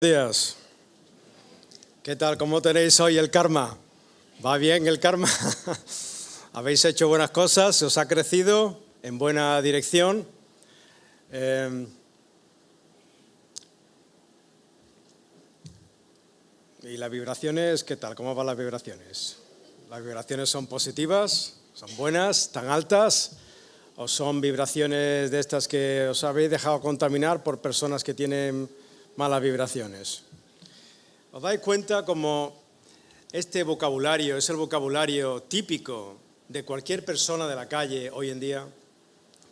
Días. ¿Qué tal? ¿Cómo tenéis hoy el karma? ¿Va bien el karma? ¿Habéis hecho buenas cosas? ¿Os ha crecido en buena dirección? ¿Y las vibraciones? ¿Qué tal? ¿Cómo van las vibraciones? ¿Las vibraciones son positivas? ¿Son buenas? ¿Tan altas? ¿O son vibraciones de estas que os habéis dejado contaminar por personas que tienen malas vibraciones? ¿Os dais cuenta como este vocabulario es el vocabulario típico de cualquier persona de la calle hoy en día?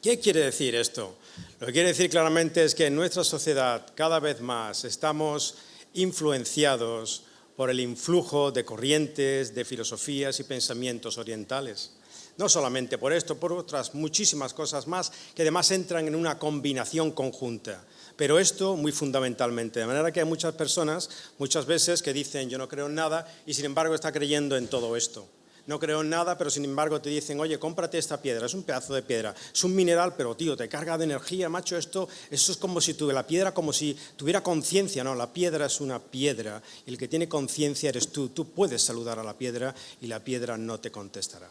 ¿Qué quiere decir esto? Lo que quiere decir claramente es que en nuestra sociedad cada vez más estamos influenciados por el influjo de corrientes, de filosofías y pensamientos orientales. No solamente por esto, por otras muchísimas cosas más que además entran en una combinación conjunta. Pero esto muy fundamentalmente, de manera que hay muchas personas, muchas veces, que dicen yo no creo en nada y sin embargo está creyendo en todo esto. No creo en nada, pero sin embargo te dicen, oye, cómprate esta piedra, es un pedazo de piedra, es un mineral, pero tío, te carga de energía, macho, esto es como si tuviera la piedra, como si tuviera conciencia. No, la piedra es una piedra y el que tiene conciencia eres tú. Tú puedes saludar a la piedra y la piedra no te contestará.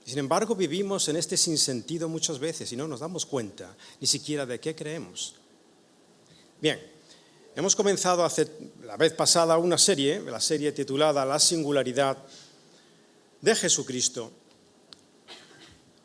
Sin embargo, vivimos en este sinsentido muchas veces y no nos damos cuenta ni siquiera de qué creemos. Bien, hemos comenzado hace la vez pasada una serie, la serie titulada La singularidad de Jesucristo,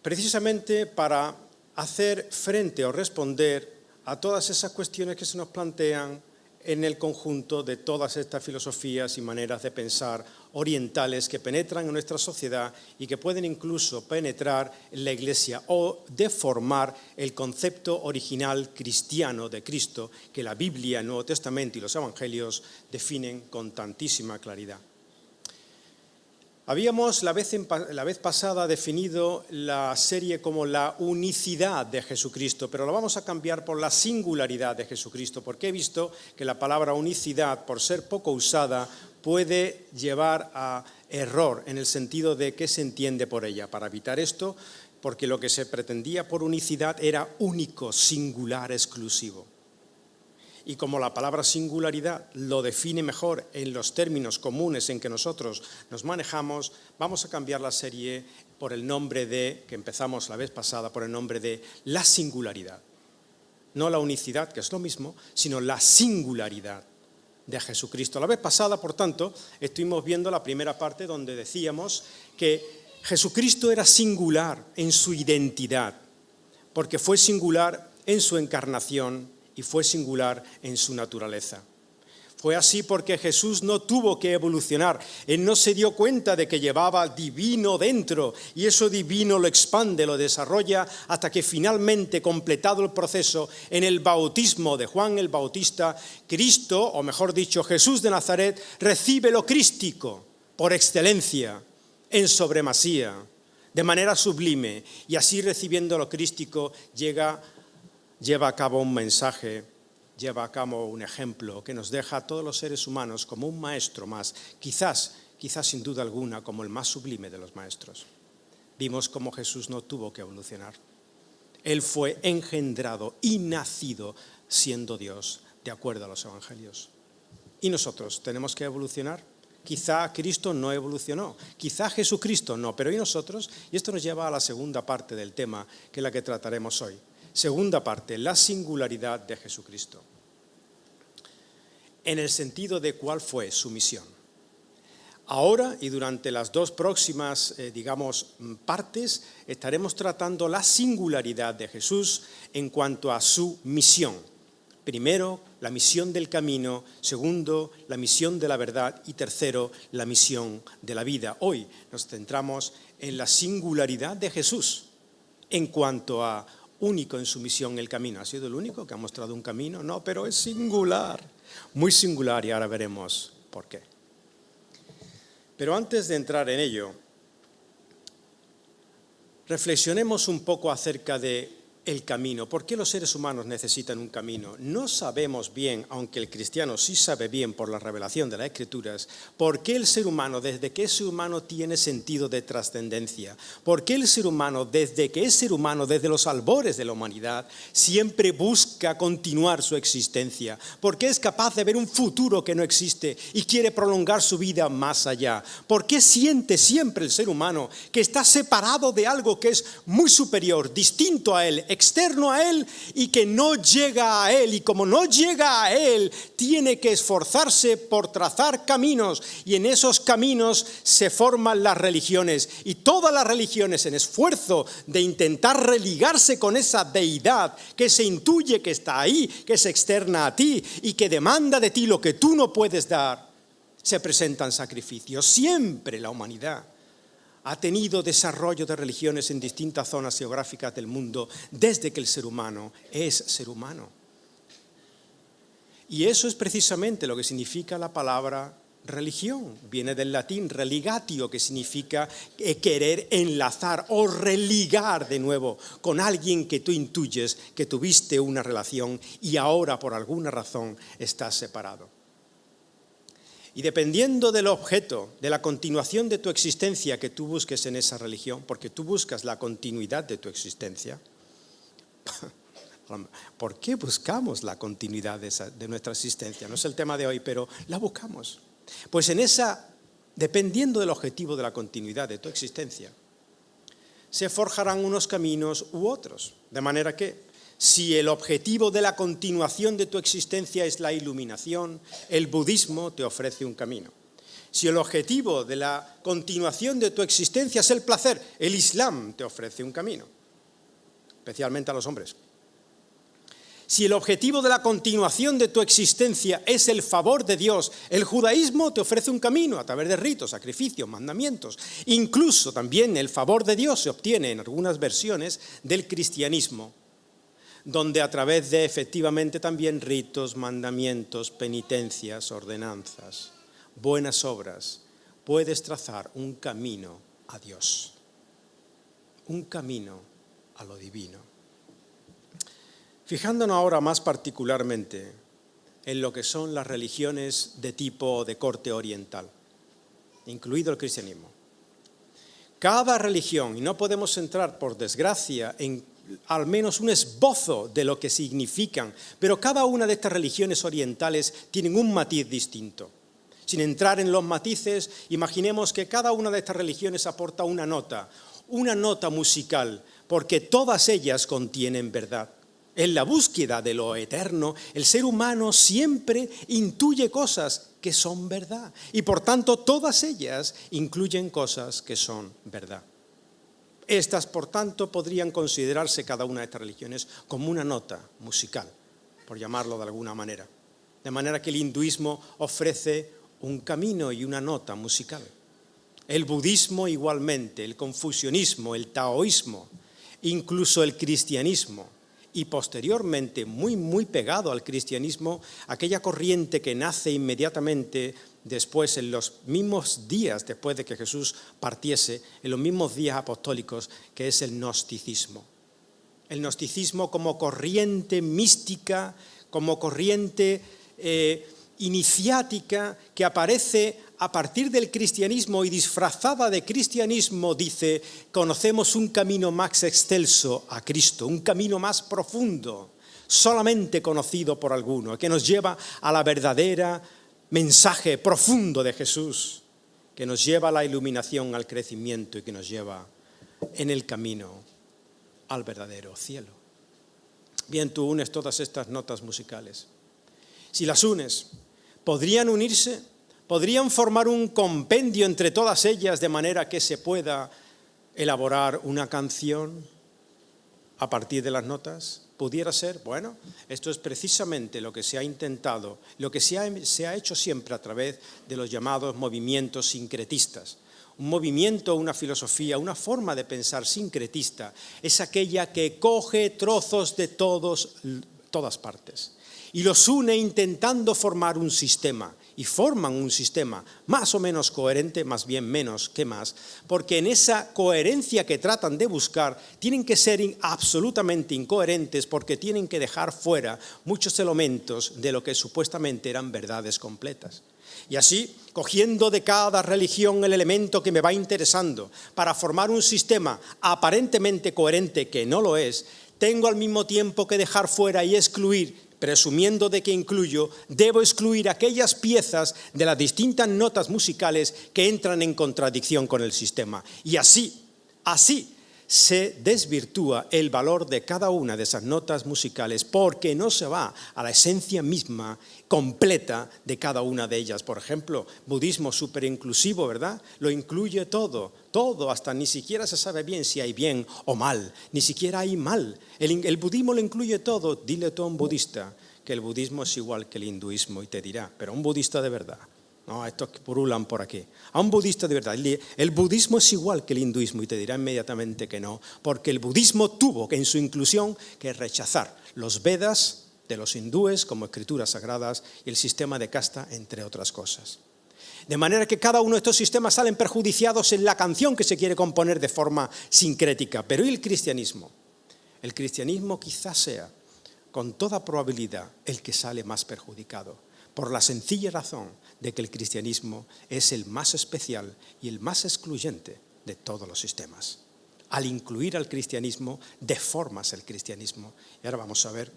precisamente para hacer frente o responder a todas esas cuestiones que se nos plantean en el conjunto de todas estas filosofías y maneras de pensar orientales que penetran en nuestra sociedad y que pueden incluso penetrar en la Iglesia o deformar el concepto original cristiano de Cristo que la Biblia, el Nuevo Testamento y los Evangelios definen con tantísima claridad. Habíamos la vez pasada definido la serie como la unicidad de Jesucristo, pero lo vamos a cambiar por la singularidad de Jesucristo, porque he visto que la palabra unicidad, por ser poco usada, puede llevar a error en el sentido de qué se entiende por ella. Para evitar esto, porque lo que se pretendía por unicidad era único, singular, exclusivo. Y como la palabra singularidad lo define mejor en los términos comunes en que nosotros nos manejamos, vamos a cambiar la serie por el nombre de, que empezamos la vez pasada, por el nombre de la singularidad. No la unicidad, que es lo mismo, sino la singularidad de Jesucristo. La vez pasada, por tanto, estuvimos viendo la primera parte donde decíamos que Jesucristo era singular en su identidad, porque fue singular en su encarnación y fue singular en su naturaleza. Fue así porque Jesús no tuvo que evolucionar. Él no se dio cuenta de que llevaba divino dentro y eso divino lo expande, lo desarrolla hasta que finalmente, completado el proceso, en el bautismo de Juan el Bautista, Cristo, o mejor dicho, Jesús de Nazaret, recibe lo crístico por excelencia, en sobremasía, de manera sublime, y así recibiendo lo crístico lleva a cabo un mensaje, lleva a cabo un ejemplo que nos deja a todos los seres humanos como un maestro más, quizás sin duda alguna como el más sublime de los maestros. Vimos cómo Jesús no tuvo que evolucionar. Él fue engendrado y nacido siendo Dios, de acuerdo a los evangelios. ¿Y nosotros tenemos que evolucionar? Quizá Cristo no evolucionó, quizá Jesucristo no, pero ¿y nosotros? Y esto nos lleva a la segunda parte del tema, que es la que trataremos hoy. Segunda parte, la singularidad de Jesucristo, en el sentido de cuál fue su misión. Ahora y durante las dos próximas, partes, estaremos tratando la singularidad de Jesús en cuanto a su misión. Primero, la misión del camino. Segundo, la misión de la verdad. Y tercero, la misión de la vida. Hoy nos centramos en la singularidad de Jesús en cuanto a único en su misión el camino. ¿Ha sido el único que ha mostrado un camino? No, pero es singular, muy singular, y ahora veremos por qué. Pero antes de entrar en ello, reflexionemos un poco acerca de el camino. ¿Por qué los seres humanos necesitan un camino? No sabemos bien, aunque el cristiano sí sabe bien por la revelación de las Escrituras, por qué el ser humano, desde que es ser humano, tiene sentido de trascendencia. Por qué el ser humano, desde que es ser humano, desde los albores de la humanidad, siempre busca continuar su existencia. Por qué es capaz de ver un futuro que no existe y quiere prolongar su vida más allá. ¿Por qué siente siempre el ser humano que está separado de algo que es muy superior, distinto a él, externo a él y que no llega a él? Y como no llega a él, tiene que esforzarse por trazar caminos, y en esos caminos se forman las religiones, y todas las religiones, en esfuerzo de intentar religarse con esa deidad que se intuye que está ahí, que es externa a ti y que demanda de ti lo que tú no puedes dar, se presentan sacrificios. Siempre la humanidad ha tenido desarrollo de religiones en distintas zonas geográficas del mundo desde que el ser humano es ser humano. Y eso es precisamente lo que significa la palabra religión. Viene del latín religatio, que significa querer enlazar o religar de nuevo con alguien que tú intuyes que tuviste una relación y ahora por alguna razón estás separado. Y dependiendo del objeto, de la continuación de tu existencia que tú busques en esa religión, porque tú buscas la continuidad de tu existencia, ¿por qué buscamos la continuidad de nuestra existencia? No es el tema de hoy, pero la buscamos. Pues dependiendo del objetivo de la continuidad de tu existencia, se forjarán unos caminos u otros, de manera que si el objetivo de la continuación de tu existencia es la iluminación, el budismo te ofrece un camino. Si el objetivo de la continuación de tu existencia es el placer, el islam te ofrece un camino, especialmente a los hombres. Si el objetivo de la continuación de tu existencia es el favor de Dios, el judaísmo te ofrece un camino a través de ritos, sacrificios, mandamientos. Incluso también el favor de Dios se obtiene en algunas versiones del cristianismo, donde a través de efectivamente también ritos, mandamientos, penitencias, ordenanzas, buenas obras, puedes trazar un camino a Dios, un camino a lo divino. Fijándonos ahora más particularmente en lo que son las religiones de tipo de corte oriental, incluido el cristianismo. Cada religión, y no podemos entrar por desgracia en al menos un esbozo de lo que significan, pero cada una de estas religiones orientales tienen un matiz distinto. Sin entrar en los matices, imaginemos que cada una de estas religiones aporta una nota musical, porque todas ellas contienen verdad. En la búsqueda de lo eterno, el ser humano siempre intuye cosas que son verdad, y por tanto todas ellas incluyen cosas que son verdad. Estas, por tanto, podrían considerarse cada una de estas religiones como una nota musical, por llamarlo de alguna manera. De manera que el hinduismo ofrece un camino y una nota musical. El budismo igualmente, el confucianismo, el taoísmo, incluso el cristianismo, y posteriormente, muy pegado al cristianismo, aquella corriente que nace inmediatamente después, en los mismos días después de que Jesús partiese, en los mismos días apostólicos, que es el gnosticismo. El gnosticismo como corriente mística, como corriente iniciática que aparece a partir del cristianismo y disfrazada de cristianismo dice: conocemos un camino más excelso a Cristo, un camino más profundo, solamente conocido por alguno, que nos lleva a la verdadera mensaje profundo de Jesús, que nos lleva a la iluminación, al crecimiento y que nos lleva en el camino al verdadero cielo. Bien, tú unes todas estas notas musicales. Si las unes, podrían unirse, podrían formar un compendio entre todas ellas de manera que se pueda elaborar una canción a partir de las notas. ¿Pudiera ser? Bueno, esto es precisamente lo que se ha intentado, lo que se ha hecho siempre a través de los llamados movimientos sincretistas. Un movimiento, una filosofía, una forma de pensar sincretista es aquella que coge trozos de todas partes y los une intentando formar un sistema. y forman un sistema más o menos coherente, más bien menos que más, porque en esa coherencia que tratan de buscar tienen que ser absolutamente incoherentes porque tienen que dejar fuera muchos elementos de lo que supuestamente eran verdades completas. Y así, cogiendo de cada religión el elemento que me va interesando para formar un sistema aparentemente coherente que no lo es, tengo al mismo tiempo que dejar fuera y excluir, presumiendo de que incluyo, debo excluir aquellas piezas de las distintas notas musicales que entran en contradicción con el sistema. Y así se desvirtúa el valor de cada una de esas notas musicales porque no se va a la esencia misma completa de cada una de ellas. Por ejemplo, budismo súper inclusivo, ¿verdad? Lo incluye todo, hasta ni siquiera se sabe bien si hay bien o mal, ni siquiera hay mal. El budismo lo incluye todo. Dile tú a un budista que el budismo es igual que el hinduismo y te dirá, pero un budista de verdad. No, estos que purulan por aquí. A un budista de verdad, el budismo es igual que el hinduismo y te dirá inmediatamente que no, porque el budismo tuvo que en su inclusión que rechazar los Vedas de los hindúes como escrituras sagradas y el sistema de casta, entre otras cosas. De manera que cada uno de estos sistemas salen perjudiciados en la canción que se quiere componer de forma sincrética. Pero ¿y el cristianismo? El cristianismo quizás sea, con toda probabilidad, el que sale más perjudicado, por la sencilla razón de que el cristianismo es el más especial y el más excluyente de todos los sistemas. Al incluir al cristianismo, deformas el cristianismo. Y ahora vamos a ver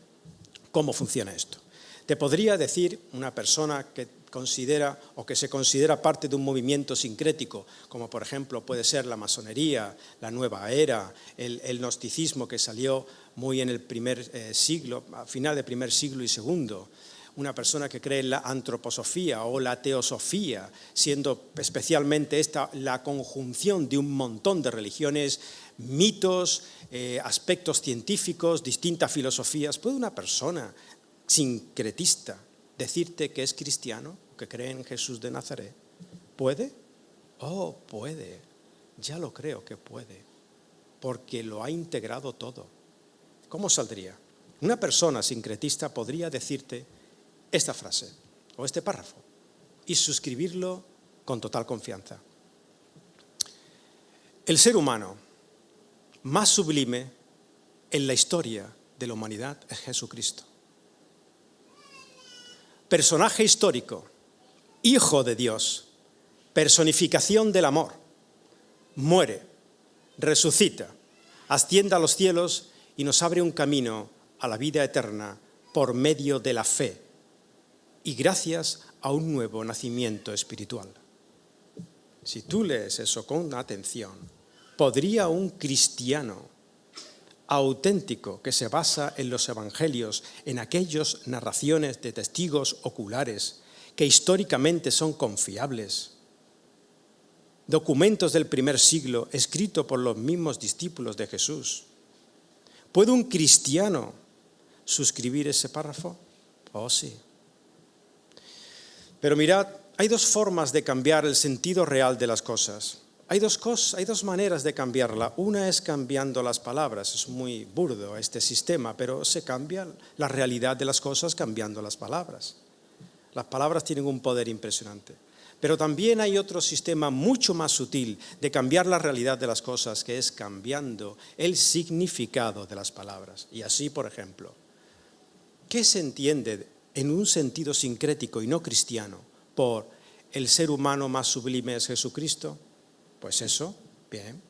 cómo funciona esto. Te podría decir una persona que considera o que se considera parte de un movimiento sincrético, como por ejemplo puede ser la masonería, la nueva era, el gnosticismo que salió muy en el primer siglo, a final del primer siglo y segundo, una persona que cree en la antroposofía o la teosofía, siendo especialmente esta la conjunción de un montón de religiones, mitos, aspectos científicos, distintas filosofías. ¿Puede una persona sincretista decirte que es cristiano, que cree en Jesús de Nazaret? ¿Puede? Oh, puede. Ya lo creo que puede, porque lo ha integrado todo. ¿Cómo saldría? Una persona sincretista podría decirte esta frase o este párrafo y suscribirlo con total confianza. El ser humano más sublime en la historia de la humanidad es Jesucristo. Personaje histórico, hijo de Dios, personificación del amor, muere, resucita, asciende a los cielos y nos abre un camino a la vida eterna por medio de la fe y gracias a un nuevo nacimiento espiritual. Si tú lees eso con atención, ¿podría un cristiano auténtico que se basa en los evangelios, en aquellas narraciones de testigos oculares que históricamente son confiables, documentos del primer siglo escritos por los mismos discípulos de Jesús, ¿puede un cristiano suscribir ese párrafo? Oh, sí. Pero mirad, hay dos formas de cambiar el sentido real de las cosas. Hay dos maneras de cambiarla. Una es cambiando las palabras. Es muy burdo este sistema, pero se cambia la realidad de las cosas cambiando las palabras. Las palabras tienen un poder impresionante. Pero también hay otro sistema mucho más sutil de cambiar la realidad de las cosas, que es cambiando el significado de las palabras. Y así, por ejemplo, ¿qué se entiende en un sentido sincrético y no cristiano por el ser humano más sublime es Jesucristo? Pues eso, bien.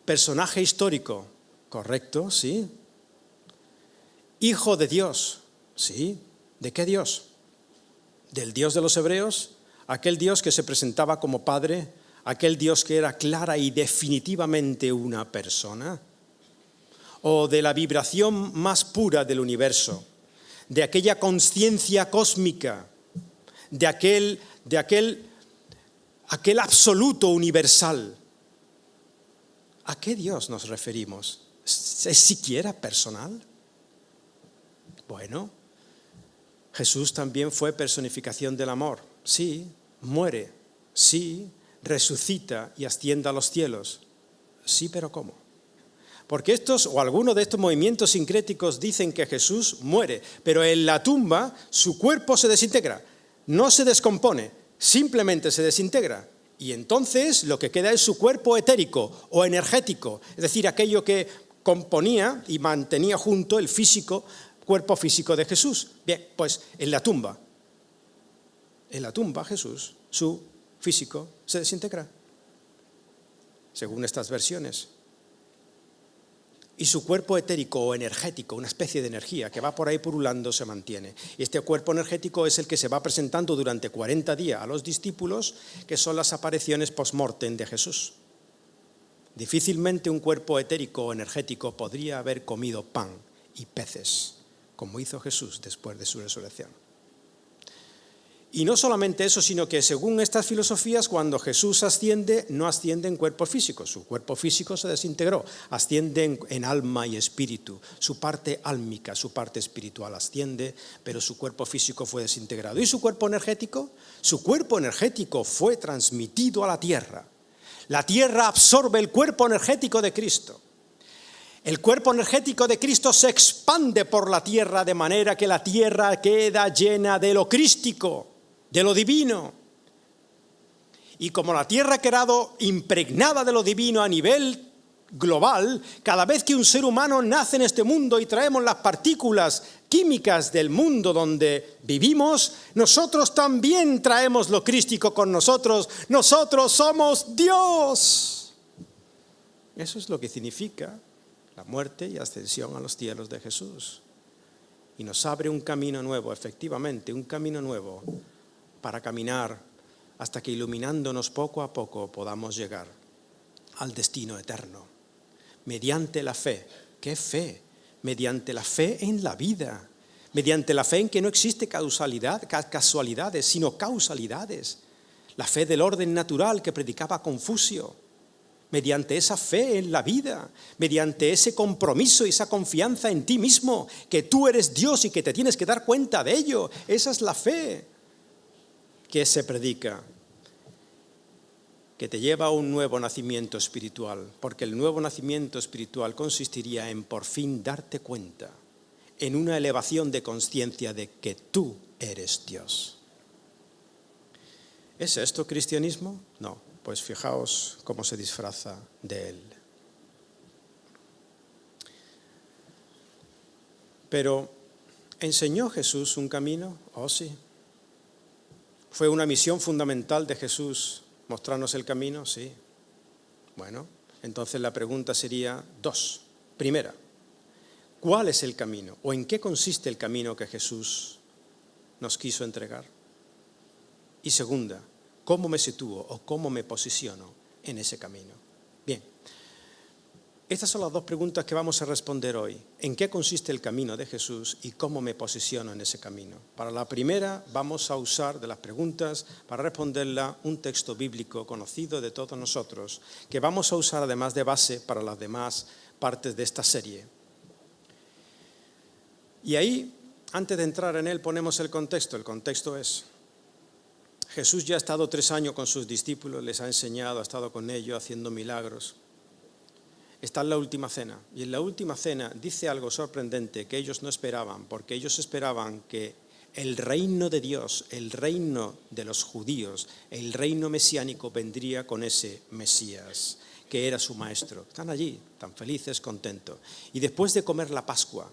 Personaje histórico, correcto, sí. Hijo de Dios, sí. ¿De qué Dios? ¿Del Dios de los hebreos? Aquel Dios que se presentaba como Padre, aquel Dios que era clara y definitivamente una persona. O de la vibración más pura del universo, de aquella conciencia cósmica, de aquel absoluto universal. ¿A qué Dios nos referimos? ¿Es siquiera personal? Bueno, Jesús también fue personificación del amor. Sí, muere. Sí, resucita y asciende a los cielos. Sí, pero ¿cómo? Porque estos o algunos de estos movimientos sincréticos dicen que Jesús muere, pero en la tumba su cuerpo se desintegra. no se descompone, simplemente se desintegra. Y entonces lo que queda es su cuerpo etérico o energético, es decir, aquello que componía y mantenía junto el cuerpo físico de Jesús. Bien, pues en la tumba Jesús, su físico se desintegra, según estas versiones. Y su cuerpo etérico o energético, una especie de energía que va por ahí pululando, se mantiene. Y este cuerpo energético es el que se va presentando durante 40 días a los discípulos, que son las apariciones post-mortem de Jesús. Difícilmente un cuerpo etérico o energético podría haber comido pan y peces, como hizo Jesús después de su resurrección. Y no solamente eso, sino que según estas filosofías, cuando Jesús asciende, no asciende en cuerpo físico, su cuerpo físico se desintegró, asciende en alma y espíritu, su parte álmica, su parte espiritual asciende, pero su cuerpo físico fue desintegrado. ¿Y su cuerpo energético? Su cuerpo energético fue transmitido a la tierra. La tierra absorbe el cuerpo energético de Cristo. El cuerpo energético de Cristo se expande por la tierra de manera que la tierra queda llena de lo crístico, de lo divino. Y como la tierra ha quedado impregnada de lo divino a nivel global, cada vez que un ser humano nace en este mundo y traemos las partículas químicas del mundo donde vivimos, nosotros también traemos lo crístico con nosotros. Nosotros somos Dios. Eso es lo que significa la muerte y ascensión a los cielos de Jesús. Y nos abre un camino nuevo, efectivamente, un camino nuevo para caminar hasta que iluminándonos poco a poco podamos llegar al destino eterno. Mediante la fe. ¿Qué fe? Mediante la fe en la vida. Mediante la fe en que no existe casualidades, sino causalidades. La fe del orden natural que predicaba Confucio. Mediante esa fe en la vida, mediante ese compromiso y esa confianza en ti mismo, que tú eres Dios y que te tienes que dar cuenta de ello. Esa es la fe que se predica, que te lleva a un nuevo nacimiento espiritual, porque el nuevo nacimiento espiritual consistiría en por fin darte cuenta, en una elevación de conciencia de que tú eres Dios. ¿Es esto cristianismo? No, pues fijaos cómo se disfraza de él. Pero, ¿enseñó Jesús un camino? Oh, sí. ¿Fue una misión fundamental de Jesús mostrarnos el camino? Sí. Bueno, entonces la pregunta sería dos. Primera, ¿cuál es el camino? ¿O en qué consiste el camino que Jesús nos quiso entregar? Y segunda, ¿cómo me sitúo o cómo me posiciono en ese camino? Bien, estas son las dos preguntas que vamos a responder hoy. ¿En qué consiste el camino de Jesús y cómo me posiciono en ese camino? Para la primera vamos a usar de las preguntas para responderla un texto bíblico conocido de todos nosotros, que vamos a usar además de base para las demás partes de esta serie. Y ahí, antes de entrar en él, ponemos el contexto. El contexto es: Jesús ya ha estado 3 años con sus discípulos, les ha enseñado, ha estado con ellos haciendo milagros. Está en la última cena, y en la última cena dice algo sorprendente que ellos no esperaban, porque ellos esperaban que el reino de Dios, el reino de los judíos, el reino mesiánico vendría con ese Mesías, que era su maestro. Están allí, tan felices, contentos. Y después de comer la Pascua,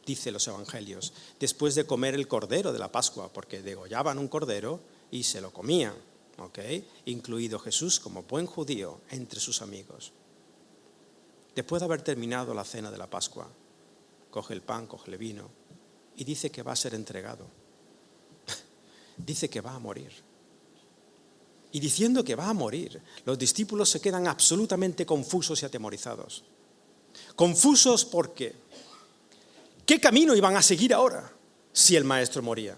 dice los evangelios, después de comer el cordero de la Pascua, porque degollaban un cordero y se lo comían, ¿ok? Incluido Jesús como buen judío entre sus amigos. Después de haber terminado la cena de la Pascua, coge el pan, coge el vino y dice que va a ser entregado. Dice que va a morir. Y diciendo que va a morir, los discípulos se quedan absolutamente confusos y atemorizados. Confusos porque ¿qué camino iban a seguir ahora si el maestro moría?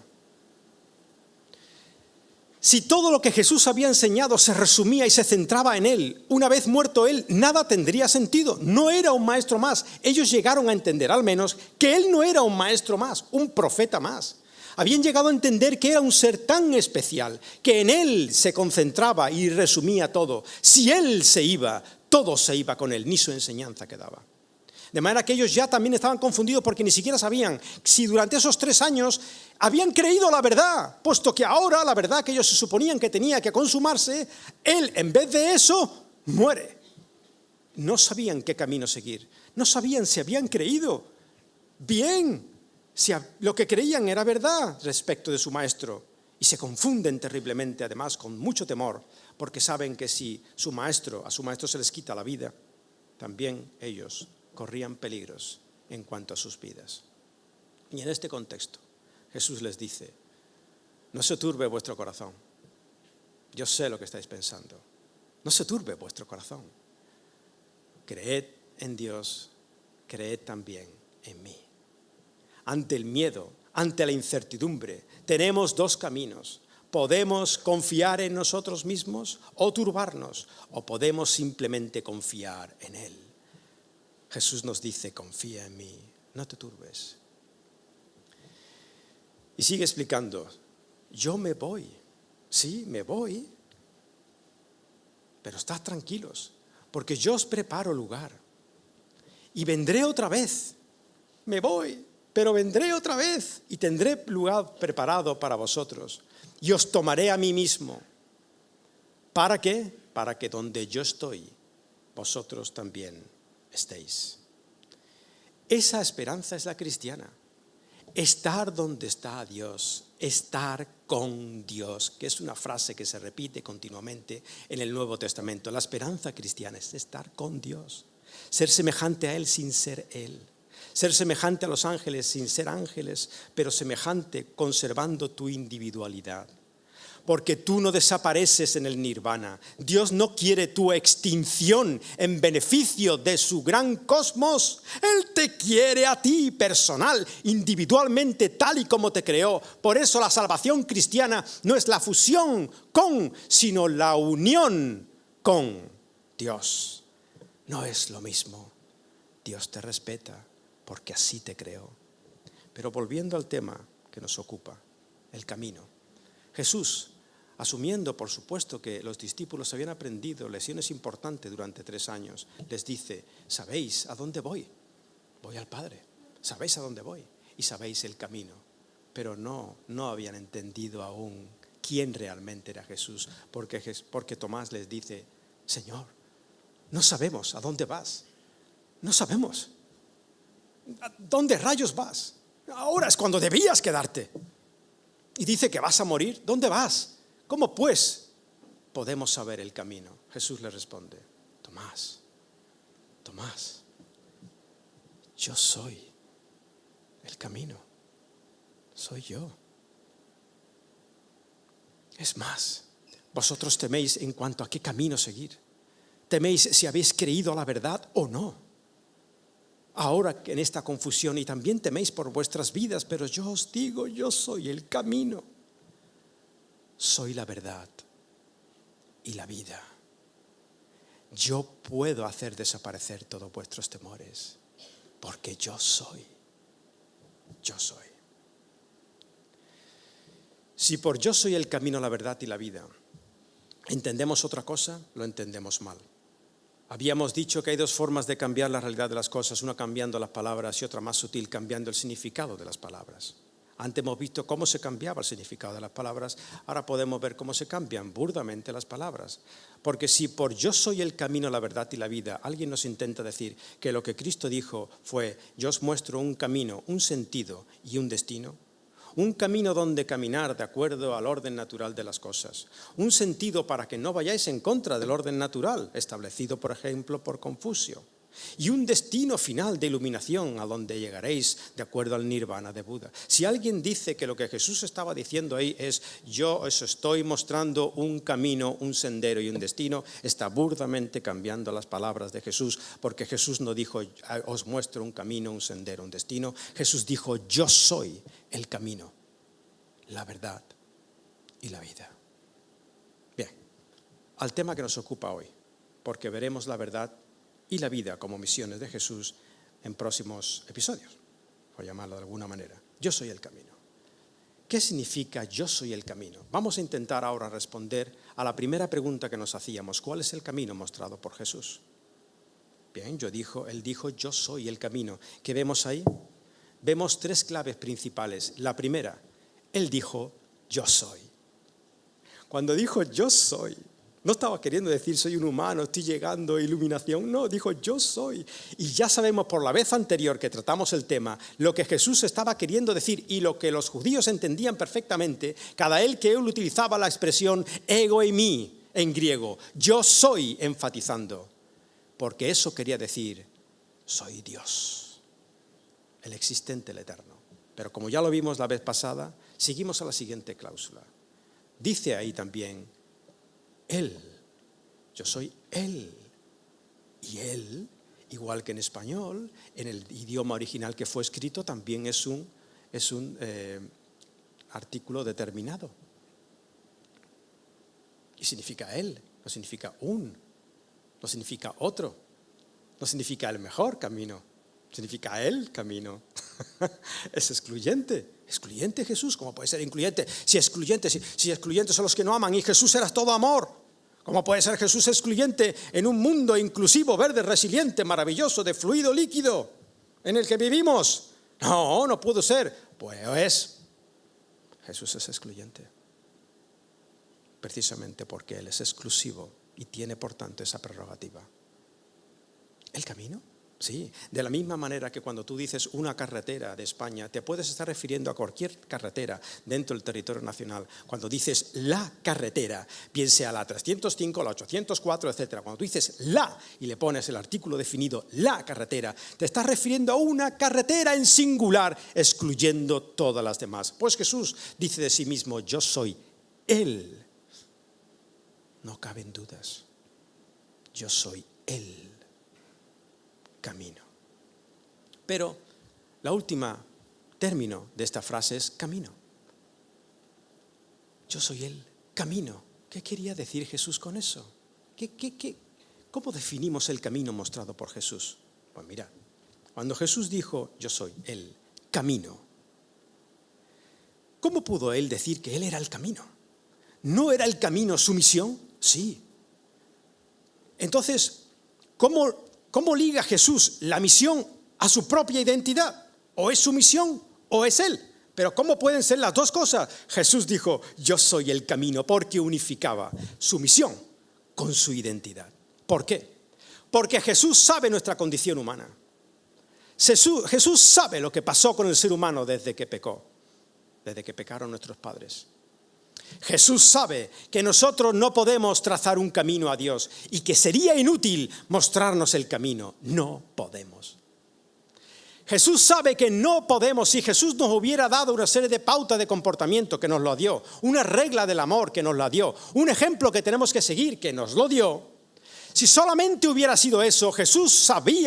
Si todo lo que Jesús había enseñado se resumía y se centraba en él, una vez muerto él, nada tendría sentido. No era un maestro más. Ellos llegaron a entender, al menos, que él no era un maestro más, un profeta más. Habían llegado a entender que era un ser tan especial, que en él se concentraba y resumía todo. Si él se iba, todo se iba con él, ni su enseñanza quedaba. De manera que ellos ya también estaban confundidos porque ni siquiera sabían si durante esos 3 años habían creído la verdad, puesto que ahora la verdad que ellos se suponían que tenía que consumarse, él en vez de eso muere. No sabían qué camino seguir, no sabían si habían creído bien, si lo que creían era verdad respecto de su maestro. Y se confunden terriblemente, además, con mucho temor, porque saben que si a su maestro se les quita la vida, también ellos corrían peligros en cuanto a sus vidas. Y en este contexto, Jesús les dice: no se turbe vuestro corazón. Yo sé lo que estáis pensando. No se turbe vuestro corazón. Creed en Dios, creed también en mí. Ante el miedo, ante la incertidumbre, tenemos 2 caminos. Podemos confiar en nosotros mismos o turbarnos, o podemos simplemente confiar en Él. Jesús nos dice: confía en mí, no te turbes. Y sigue explicando: yo me voy, sí, me voy, pero estad tranquilos, porque yo os preparo lugar y vendré otra vez. Me voy, pero vendré otra vez y tendré lugar preparado para vosotros y os tomaré a mí mismo. ¿Para qué? Para que donde yo estoy, vosotros también estéis. Esa esperanza es la cristiana. Estar donde está Dios, estar con Dios, que es una frase que se repite continuamente en el Nuevo Testamento. La esperanza cristiana es estar con Dios, ser semejante a Él sin ser Él, ser semejante a los ángeles sin ser ángeles, pero semejante conservando tu individualidad. Porque tú no desapareces en el nirvana. Dios no quiere tu extinción en beneficio de su gran cosmos. Él te quiere a ti personal, individualmente, tal y como te creó. Por eso la salvación cristiana no es la fusión con, sino la unión con Dios. No es lo mismo. Dios te respeta porque así te creó. Pero volviendo al tema que nos ocupa, el camino. Jesús, asumiendo por supuesto que los discípulos habían aprendido lecciones importantes durante 3 años, les dice: ¿sabéis a dónde voy? Voy al Padre. ¿Sabéis a dónde voy? Y sabéis el camino. Pero no habían entendido aún quién realmente era Jesús, porque Tomás les dice: Señor, no sabemos a dónde vas. No sabemos. ¿A dónde rayos vas? Ahora es cuando debías quedarte. Y dice que vas a morir. ¿Dónde vas? ¿Cómo pues podemos saber el camino? Jesús le responde: Tomás, yo soy el camino. Soy yo. Es más, vosotros teméis en cuanto a qué camino seguir. Teméis si habéis creído a la verdad o no. Ahora en esta confusión, y también teméis por vuestras vidas, pero yo os digo: yo soy el camino. Soy la verdad y la vida. Yo puedo hacer desaparecer todos vuestros temores, porque yo soy. Yo soy. Si por yo soy el camino, la verdad y la vida entendemos otra cosa, lo entendemos mal. Habíamos dicho que hay 2 formas de cambiar la realidad de las cosas, una cambiando las palabras y otra más sutil, cambiando el significado de las palabras. Antes hemos visto cómo se cambiaba el significado de las palabras, ahora podemos ver cómo se cambian burdamente las palabras. Porque si por yo soy el camino, la verdad y la vida, alguien nos intenta decir que lo que Cristo dijo fue: yo os muestro un camino, un sentido y un destino, un camino donde caminar de acuerdo al orden natural de las cosas, un sentido para que no vayáis en contra del orden natural establecido, por ejemplo, por Confucio, y un destino final de iluminación a donde llegaréis de acuerdo al nirvana de Buda. Si alguien dice que lo que Jesús estaba diciendo ahí es: yo os estoy mostrando un camino, un sendero y un destino, está burdamente cambiando las palabras de Jesús, porque Jesús no dijo: os muestro un camino, un sendero, un destino. Jesús dijo: yo soy el camino, la verdad y la vida. Bien, al tema que nos ocupa hoy, porque veremos la verdad y la vida como misiones de Jesús en próximos episodios, por llamarlo de alguna manera. Yo soy el camino. ¿Qué significa yo soy el camino? Vamos a intentar ahora responder a la primera pregunta que nos hacíamos: ¿cuál es el camino mostrado por Jesús? Bien, él dijo, yo soy el camino. ¿Qué vemos ahí? Vemos 3 claves principales. La primera, él dijo, yo soy. Cuando dijo yo soy, no estaba queriendo decir soy un humano, estoy llegando a iluminación. No, dijo yo soy. Y ya sabemos por la vez anterior que tratamos el tema, lo que Jesús estaba queriendo decir y lo que los judíos entendían perfectamente, cada vez que él utilizaba la expresión ego eimi en griego, yo soy, enfatizando. Porque eso quería decir, soy Dios, el existente, el eterno. Pero como ya lo vimos la vez pasada, seguimos a la siguiente cláusula. Dice ahí también, Él, yo soy Él. Y Él, igual que en español, en el idioma original que fue escrito, también es un artículo determinado. Y significa Él, no significa no significa otro, no significa el mejor camino, significa el camino. Es excluyente Jesús. ¿Cómo puede ser incluyente? Si excluyentes son los que no aman y Jesús era todo amor. ¿Cómo puede ser Jesús excluyente en un mundo inclusivo, verde, resiliente, maravilloso, de fluido líquido en el que vivimos? No pudo ser. Pues Jesús es excluyente, precisamente porque Él es exclusivo y tiene por tanto esa prerrogativa. ¿El camino? Sí, de la misma manera que cuando tú dices una carretera de España, te puedes estar refiriendo a cualquier carretera dentro del territorio nacional. Cuando dices la carretera, bien sea la 305, la 804, etc. Cuando tú dices la y le pones el artículo definido, la carretera, te estás refiriendo a una carretera en singular, excluyendo todas las demás. Pues Jesús dice de sí mismo, yo soy Él. No caben dudas. Yo soy el camino. Pero la última término de esta frase es camino. Yo soy el camino. ¿Qué quería decir Jesús con eso? ¿Cómo definimos el camino mostrado por Jesús? Pues mira, cuando Jesús dijo, yo soy el camino, ¿cómo pudo él decir que él era el camino? ¿No era el camino su misión? Sí. Entonces, ¿cómo liga Jesús la misión a su propia identidad? O es su misión o es Él. Pero ¿cómo pueden ser las dos cosas? Jesús dijo, yo soy el camino, porque unificaba su misión con su identidad. ¿Por qué? Porque Jesús sabe nuestra condición humana. Jesús sabe lo que pasó con el ser humano desde que pecó, desde que pecaron nuestros padres. Jesús sabe que nosotros no podemos trazar un camino a Dios y que sería inútil mostrarnos el camino. No podemos. Jesús sabe que no podemos. Si Jesús nos hubiera dado una serie de pautas de comportamiento, que nos lo dio, una regla del amor, que nos la dio, un ejemplo que tenemos que seguir, que nos lo dio, si solamente hubiera sido eso, Jesús sabe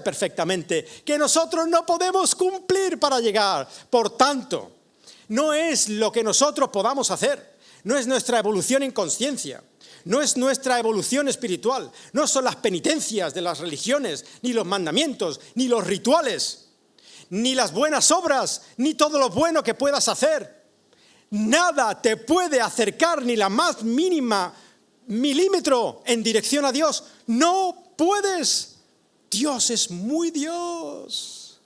perfectamente que nosotros no podemos cumplir para llegar. Por tanto, no es lo que nosotros podamos hacer, no es nuestra evolución en conciencia, no es nuestra evolución espiritual, no son las penitencias de las religiones, ni los mandamientos, ni los rituales, ni las buenas obras, ni todo lo bueno que puedas hacer. Nada te puede acercar ni la más mínima milímetro en dirección a Dios. No puedes. Dios es muy Dios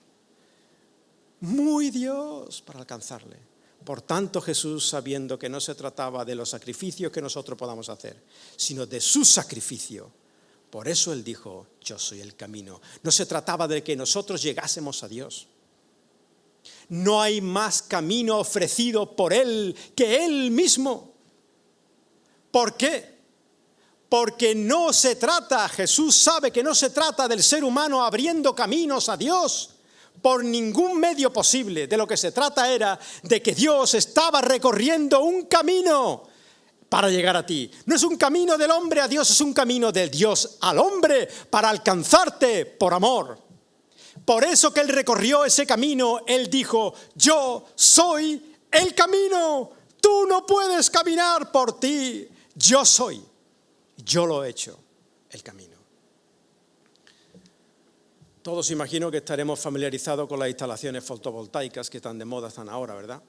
para alcanzarle. Por tanto, Jesús, sabiendo que no se trataba de los sacrificios que nosotros podamos hacer, sino de su sacrificio, por eso Él dijo, yo soy el camino. No se trataba de que nosotros llegásemos a Dios. No hay más camino ofrecido por Él que Él mismo. ¿Por qué? Porque no se trata, Jesús sabe que no se trata del ser humano abriendo caminos a Dios por ningún medio posible. De lo que se trata era de que Dios estaba recorriendo un camino para llegar a ti. No es un camino del hombre a Dios, es un camino del Dios al hombre para alcanzarte por amor. Por eso que Él recorrió ese camino, Él dijo, yo soy el camino. Tú no puedes caminar por ti. Yo soy. Yo lo he hecho, el camino. Todos imagino que estaremos familiarizados con las instalaciones fotovoltaicas que tan de moda están ahora, ¿verdad?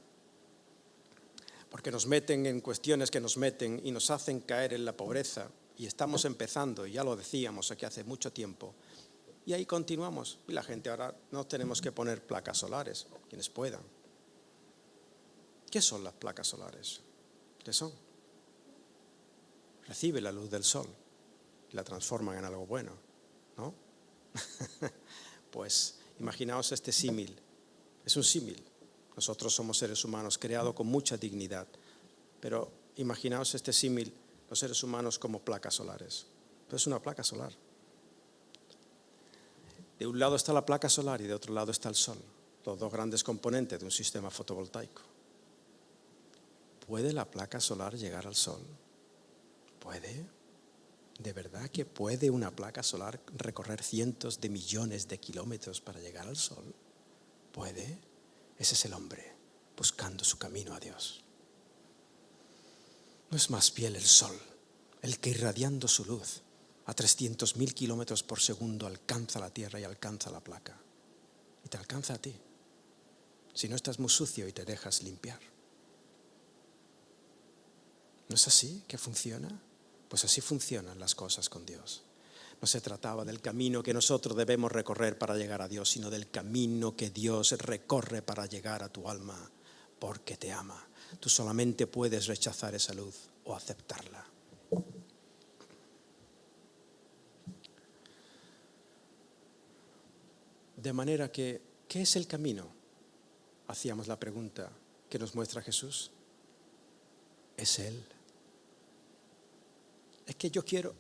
Porque nos meten en cuestiones que nos meten y nos hacen caer en la pobreza y estamos empezando, y ya lo decíamos aquí hace mucho tiempo, y ahí continuamos. Y la gente ahora no tenemos que poner placas solares, quienes puedan. ¿Qué son las placas solares? ¿Qué son? Recibe la luz del sol y la transforman en algo bueno, ¿no? Pues imaginaos este símil. Es un símil. Nosotros somos seres humanos creados con mucha dignidad, pero imaginaos este símil, los seres humanos como placas solares. Pero es una placa solar. De un lado está la placa solar y de otro lado está el sol, los dos grandes componentes de un sistema fotovoltaico. ¿Puede la placa solar llegar al sol? ¿Puede? ¿De verdad que puede una placa solar recorrer cientos de millones de kilómetros para llegar al sol? ¿Puede? Ese es el hombre buscando su camino a Dios. ¿No es más bien el sol el que irradiando su luz a 300.000 kilómetros por segundo alcanza la tierra y alcanza la placa? Y te alcanza a ti, si no estás muy sucio y te dejas limpiar. ¿No es así que funciona? Pues así funcionan las cosas con Dios. No se trataba del camino que nosotros debemos recorrer para llegar a Dios, sino del camino que Dios recorre para llegar a tu alma, porque te ama. Tú solamente puedes rechazar esa luz o aceptarla. De manera que, ¿qué es el camino? Hacíamos la pregunta que nos muestra Jesús. Es Él. Es que yo quiero...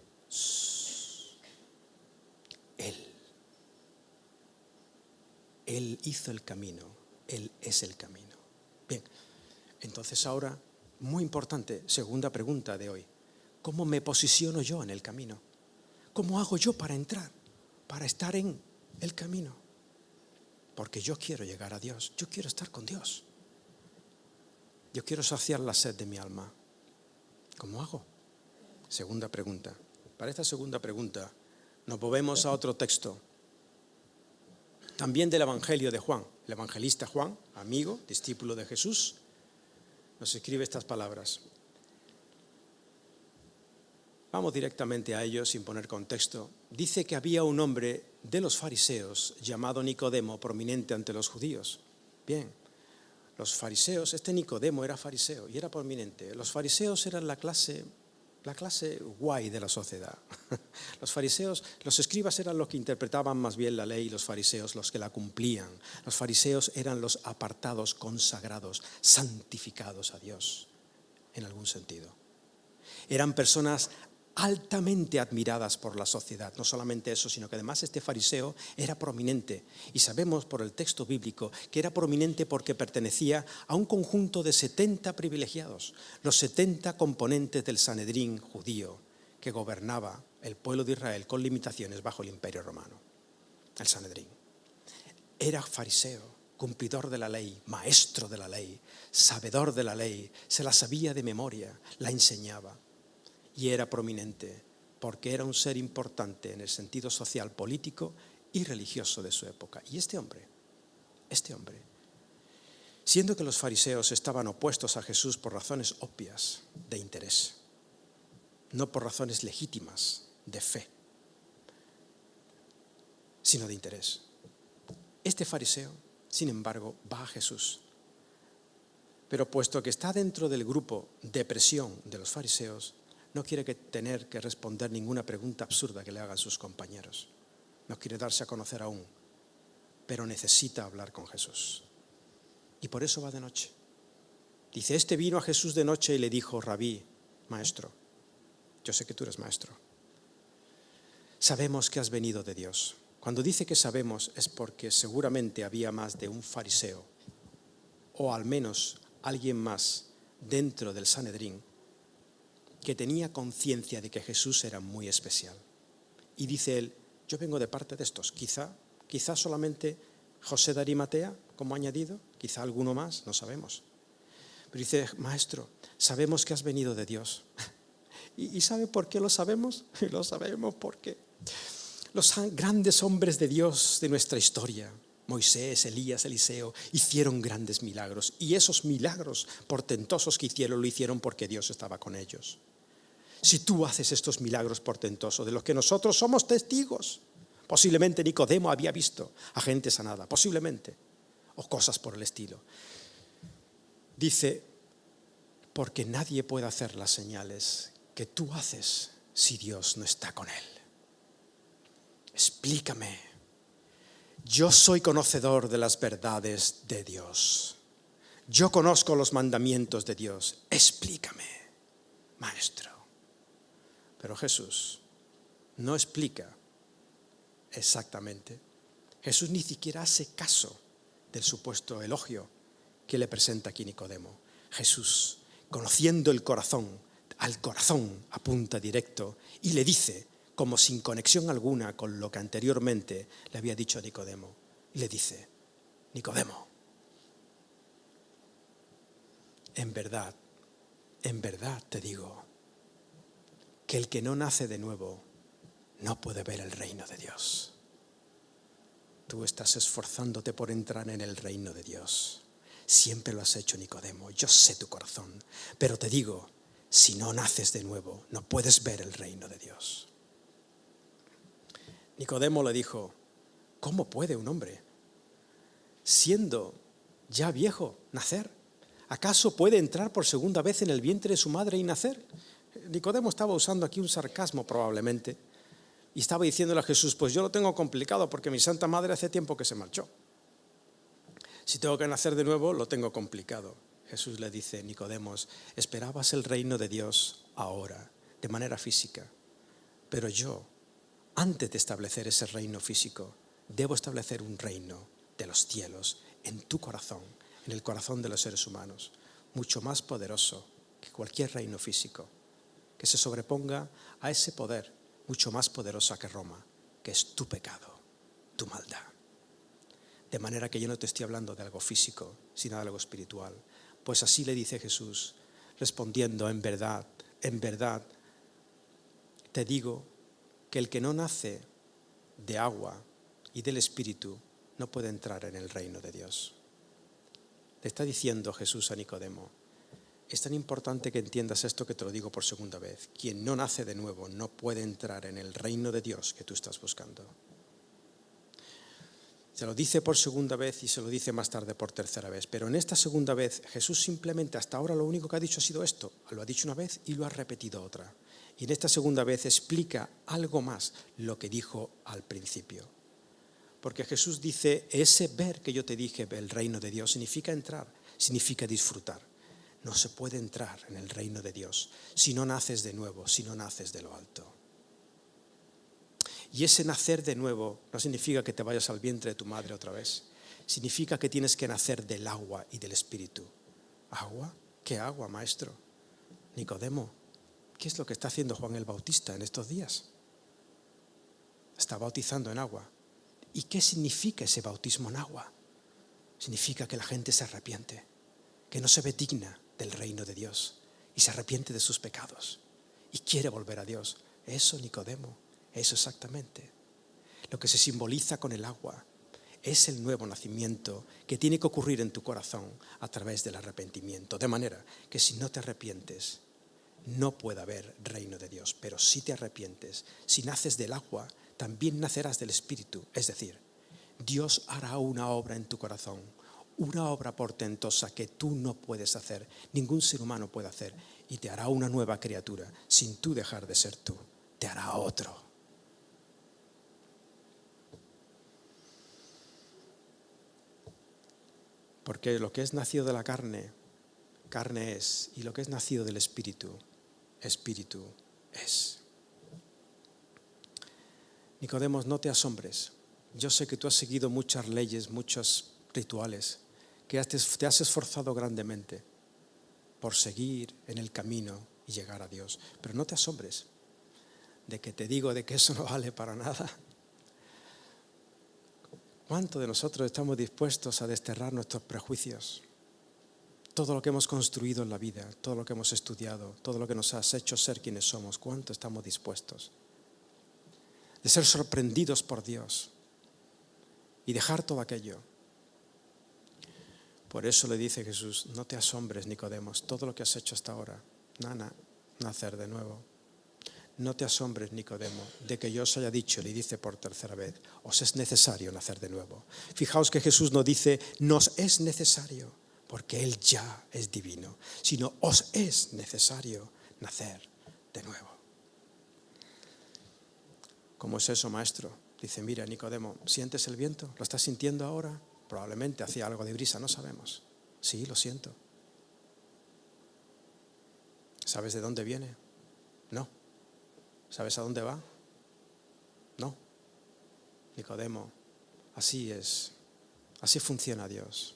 Él. Él hizo el camino. Él es el camino. Bien, entonces ahora, muy importante, segunda pregunta de hoy. ¿Cómo me posiciono yo en el camino? ¿Cómo hago yo para entrar, para estar en el camino? Porque yo quiero llegar a Dios, yo quiero estar con Dios. Yo quiero saciar la sed de mi alma. ¿Cómo hago? Segunda pregunta. Para esta segunda pregunta nos movemos a otro texto, también del Evangelio de Juan. El evangelista Juan, amigo, discípulo de Jesús, nos escribe estas palabras. Vamos directamente a ello sin poner contexto. Dice que había un hombre de los fariseos llamado Nicodemo, prominente ante los judíos. Bien, los fariseos, este Nicodemo era fariseo y era prominente. Los fariseos eran la clase guay de la sociedad. Los fariseos, los escribas eran los que interpretaban más bien la ley y los fariseos los que la cumplían. Los fariseos eran los apartados, consagrados, santificados a Dios, en algún sentido. Eran personas altamente admiradas por la sociedad. No solamente eso, sino que además este fariseo era prominente. Y sabemos por el texto bíblico que era prominente porque pertenecía a un conjunto de 70 privilegiados, los 70 componentes del Sanedrín judío que gobernaba el pueblo de Israel con limitaciones bajo el Imperio Romano. El Sanedrín. Era fariseo, cumplidor de la ley, maestro de la ley, sabedor de la ley, se la sabía de memoria, la enseñaba. Y era prominente porque era un ser importante en el sentido social, político y religioso de su época. Y este hombre, siendo que los fariseos estaban opuestos a Jesús por razones obvias de interés, no por razones legítimas de fe, sino de interés. Este fariseo, sin embargo, va a Jesús. Pero puesto que está dentro del grupo de presión de los fariseos, no quiere tener que responder ninguna pregunta absurda que le hagan sus compañeros. No quiere darse a conocer aún, pero necesita hablar con Jesús. Y por eso va de noche. Dice, este vino a Jesús de noche y le dijo, Rabí, maestro, yo sé que tú eres maestro. Sabemos que has venido de Dios. Cuando dice que sabemos es porque seguramente había más de un fariseo, o al menos alguien más dentro del Sanedrín, que tenía conciencia de que Jesús era muy especial. Y dice él, yo vengo de parte de estos, quizá solamente José de Arimatea, como añadido, quizá alguno más, no sabemos. Pero dice, maestro, sabemos que has venido de Dios. ¿Y sabe por qué lo sabemos? Lo sabemos porque los grandes hombres de Dios de nuestra historia, Moisés, Elías, Eliseo, hicieron grandes milagros. Y esos milagros portentosos que hicieron, lo hicieron porque Dios estaba con ellos. si tú haces estos milagros portentosos de los que nosotros somos testigos? Posiblemente Nicodemo había visto a gente sanada, posiblemente, o cosas por el estilo. Dice, porque nadie puede hacer las señales que tú haces si Dios no está con él. Explícame. Yo soy conocedor de las verdades de Dios. Yo conozco los mandamientos de Dios. Explícame, maestro. Pero Jesús no explica exactamente. Jesús ni siquiera hace caso del supuesto elogio que le presenta aquí Nicodemo. Jesús, conociendo el corazón, al corazón apunta directo y le dice, como sin conexión alguna con lo que anteriormente le había dicho a Nicodemo, y le dice, Nicodemo, en verdad te digo que el que no nace de nuevo no puede ver el reino de Dios. Tú estás esforzándote por entrar en el reino de Dios. Siempre lo has hecho, Nicodemo. Yo sé tu corazón. Pero te digo, si no naces de nuevo, no puedes ver el reino de Dios. Nicodemo le dijo, ¿cómo puede un hombre, siendo ya viejo, nacer? ¿Acaso puede entrar por segunda vez en el vientre de su madre y nacer? Nicodemo estaba usando aquí un sarcasmo probablemente. Y estaba diciéndole a Jesús, pues yo lo tengo complicado porque mi Santa Madre hace tiempo que se marchó. Si tengo que nacer de nuevo, lo tengo complicado. Jesús le dice, Nicodemos, esperabas el reino de Dios ahora, de manera física. Pero yo, antes de establecer ese reino físico, debo establecer un reino de los cielos en tu corazón, en el corazón de los seres humanos, mucho más poderoso que cualquier reino físico, que se sobreponga a ese poder mucho más poderosa que Roma, que es tu pecado, tu maldad. De manera que yo no te estoy hablando de algo físico, sino de algo espiritual. Pues así le dice Jesús, respondiendo, en verdad, te digo que el que no nace de agua y del Espíritu no puede entrar en el reino de Dios. Le está diciendo Jesús a Nicodemo, es tan importante que entiendas esto que te lo digo por segunda vez. Quien no nace de nuevo no puede entrar en el reino de Dios que tú estás buscando. Se lo dice por segunda vez y se lo dice más tarde por tercera vez. Pero en esta segunda vez Jesús simplemente hasta ahora lo único que ha dicho ha sido esto. Lo ha dicho una vez y lo ha repetido otra. Y en esta segunda vez explica algo más lo que dijo al principio. Porque Jesús dice, ese ver que yo te dije, el reino de Dios, significa entrar, significa disfrutar. No se puede entrar en el reino de Dios si no naces de nuevo, si no naces de lo alto. Y ese nacer de nuevo no significa que te vayas al vientre de tu madre otra vez. Significa que tienes que nacer del agua y del Espíritu. ¿Agua? ¿Qué agua, maestro? Nicodemo, ¿qué es lo que está haciendo Juan el Bautista en estos días? Está bautizando en agua. ¿Y qué significa ese bautismo en agua? Significa que la gente se arrepiente, que no se ve digna del reino de Dios y se arrepiente de sus pecados y quiere volver a Dios. Eso, Nicodemo, eso exactamente. Lo que se simboliza con el agua es el nuevo nacimiento que tiene que ocurrir en tu corazón a través del arrepentimiento. De manera que si no te arrepientes, no puede haber reino de Dios. Pero si te arrepientes, si naces del agua, también nacerás del Espíritu. Es decir, Dios hará una obra en tu corazón, una obra portentosa que tú no puedes hacer, ningún ser humano puede hacer, y te hará una nueva criatura sin tú dejar de ser tú, te hará otro. Porque lo que es nacido de la carne, carne es, y lo que es nacido del Espíritu, Espíritu es. Nicodemos, no te asombres. Yo sé que tú has seguido muchas leyes, muchos rituales, que te has esforzado grandemente por seguir en el camino y llegar a Dios. Pero no te asombres de que te digo de que eso no vale para nada. ¿Cuántos de nosotros estamos dispuestos a desterrar nuestros prejuicios? Todo lo que hemos construido en la vida, todo lo que hemos estudiado, todo lo que nos has hecho ser quienes somos, ¿cuánto estamos dispuestos de ser sorprendidos por Dios y dejar todo aquello? Por eso le dice Jesús, no te asombres, Nicodemos, todo lo que has hecho hasta ahora, nacer de nuevo. no te asombres, Nicodemo, de que yo os haya dicho, le dice por tercera vez, os es necesario nacer de nuevo. Fijaos que Jesús no dice, nos es necesario, porque Él ya es divino, sino os es necesario nacer de nuevo. ¿Cómo es eso, maestro? Dice, mira, Nicodemo, ¿sientes el viento? ¿Lo estás sintiendo ahora? Probablemente hacía algo de brisa, no sabemos. Sí, lo siento. ¿Sabes de dónde viene? No. ¿Sabes a dónde va? No. Nicodemo, así es. Así funciona Dios.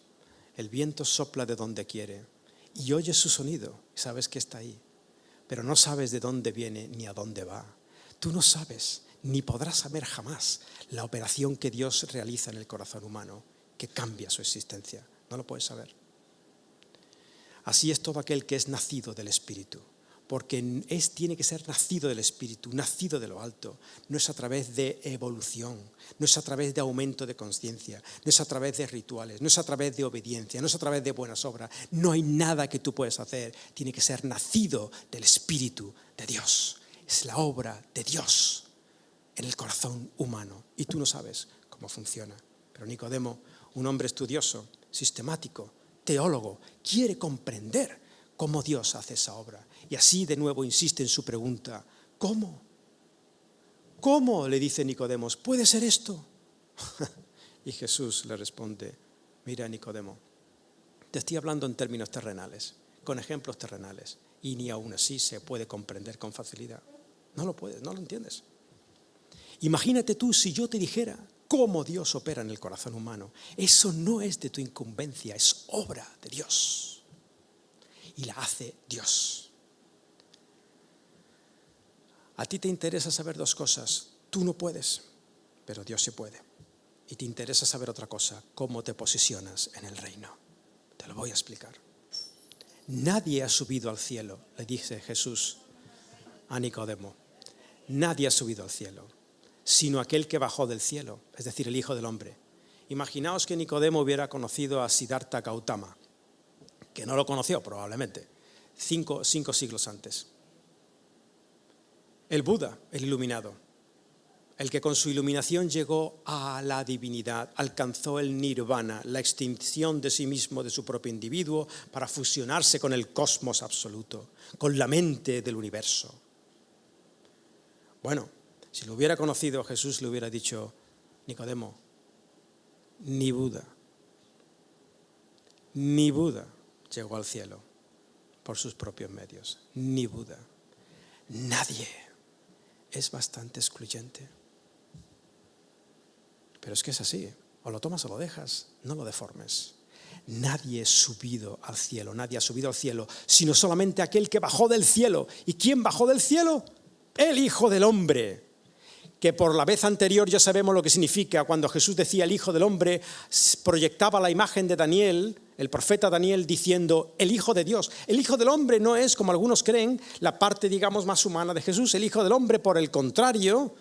El viento sopla de donde quiere y oyes su sonido y sabes que está ahí, pero no sabes de dónde viene ni a dónde va. Tú no sabes ni podrás saber jamás la operación que Dios realiza en el corazón humano, que cambia su existencia. No lo puedes saber. Así es todo aquel que es nacido del Espíritu, porque tiene que ser nacido del Espíritu, nacido de lo alto. No es a través de evolución, no es a través de aumento de conciencia, no es a través de rituales, no es a través de obediencia, no es a través de buenas obras. No hay nada que tú puedas hacer. Tiene que ser nacido del Espíritu de Dios. Es la obra de Dios en el corazón humano. Y tú no sabes cómo funciona. Pero Nicodemo, un hombre estudioso, sistemático, teólogo, quiere comprender cómo Dios hace esa obra. Y así de nuevo insiste en su pregunta, ¿cómo? ¿Cómo? Le dice Nicodemo, ¿puede ser esto? Y Jesús le responde, mira, Nicodemo, te estoy hablando en términos terrenales, con ejemplos terrenales, y ni aún así se puede comprender con facilidad. No lo puedes, no lo entiendes. Imagínate tú si yo te dijera cómo Dios opera en el corazón humano. Eso no es de tu incumbencia, es obra de Dios. Y la hace Dios. A ti te interesa saber dos cosas. Tú no puedes, pero Dios sí puede. Y te interesa saber otra cosa, cómo te posicionas en el reino. Te lo voy a explicar. Nadie ha subido al cielo, le dice Jesús a Nicodemo. Nadie ha subido al cielo, sino aquel que bajó del cielo, es decir, el Hijo del Hombre. Imaginaos que Nicodemo hubiera conocido a Siddhartha Gautama, que no lo conoció probablemente, cinco siglos antes. El Buda, el iluminado, el que con su iluminación llegó a la divinidad, alcanzó el nirvana, la extinción de sí mismo, de su propio individuo, para fusionarse con el cosmos absoluto, con la mente del universo. Bueno, si lo hubiera conocido, Jesús le hubiera dicho, Nicodemo, ni Buda llegó al cielo por sus propios medios, ni Buda. Nadie. Es bastante excluyente. Pero es que es así, o lo tomas o lo dejas, no lo deformes. Nadie ha subido al cielo, sino solamente aquel que bajó del cielo. ¿Y quién bajó del cielo? El Hijo del Hombre, que por la vez anterior ya sabemos lo que significa. Cuando Jesús decía el Hijo del Hombre, proyectaba la imagen de Daniel, el profeta Daniel, diciendo el Hijo de Dios. El Hijo del Hombre no es, como algunos creen, la parte, digamos, más humana de Jesús. El Hijo del Hombre, por el contrario,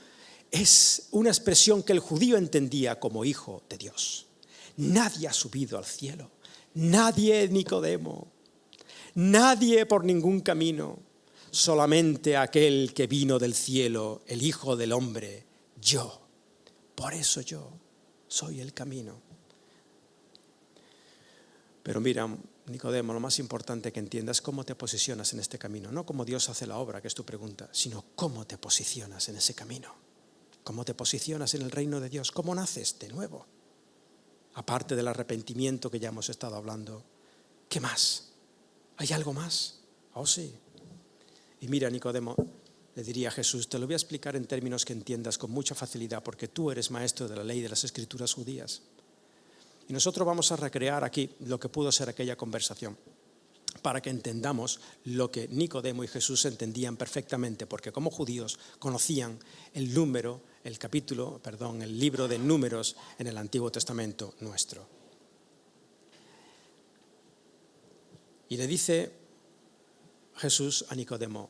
es una expresión que el judío entendía como Hijo de Dios. Nadie ha subido al cielo. Nadie, Nicodemo. Nadie por ningún camino. Solamente aquel que vino del cielo, el Hijo del Hombre, yo. Por eso yo soy el camino. Pero mira, Nicodemo, lo más importante que entiendas es cómo te posicionas en este camino. No cómo Dios hace la obra, que es tu pregunta, sino cómo te posicionas en ese camino. Cómo te posicionas en el reino de Dios. Cómo naces de nuevo. Aparte del arrepentimiento que ya hemos estado hablando. ¿Qué más? ¿Hay algo más? Oh, sí. Y mira, Nicodemo, le diría a Jesús, te lo voy a explicar en términos que entiendas con mucha facilidad, porque tú eres maestro de la ley de las Escrituras judías. Y nosotros vamos a recrear aquí lo que pudo ser aquella conversación, para que entendamos lo que Nicodemo y Jesús entendían perfectamente, porque como judíos conocían el libro de Números en el Antiguo Testamento nuestro. Y le dice Jesús a Nicodemo,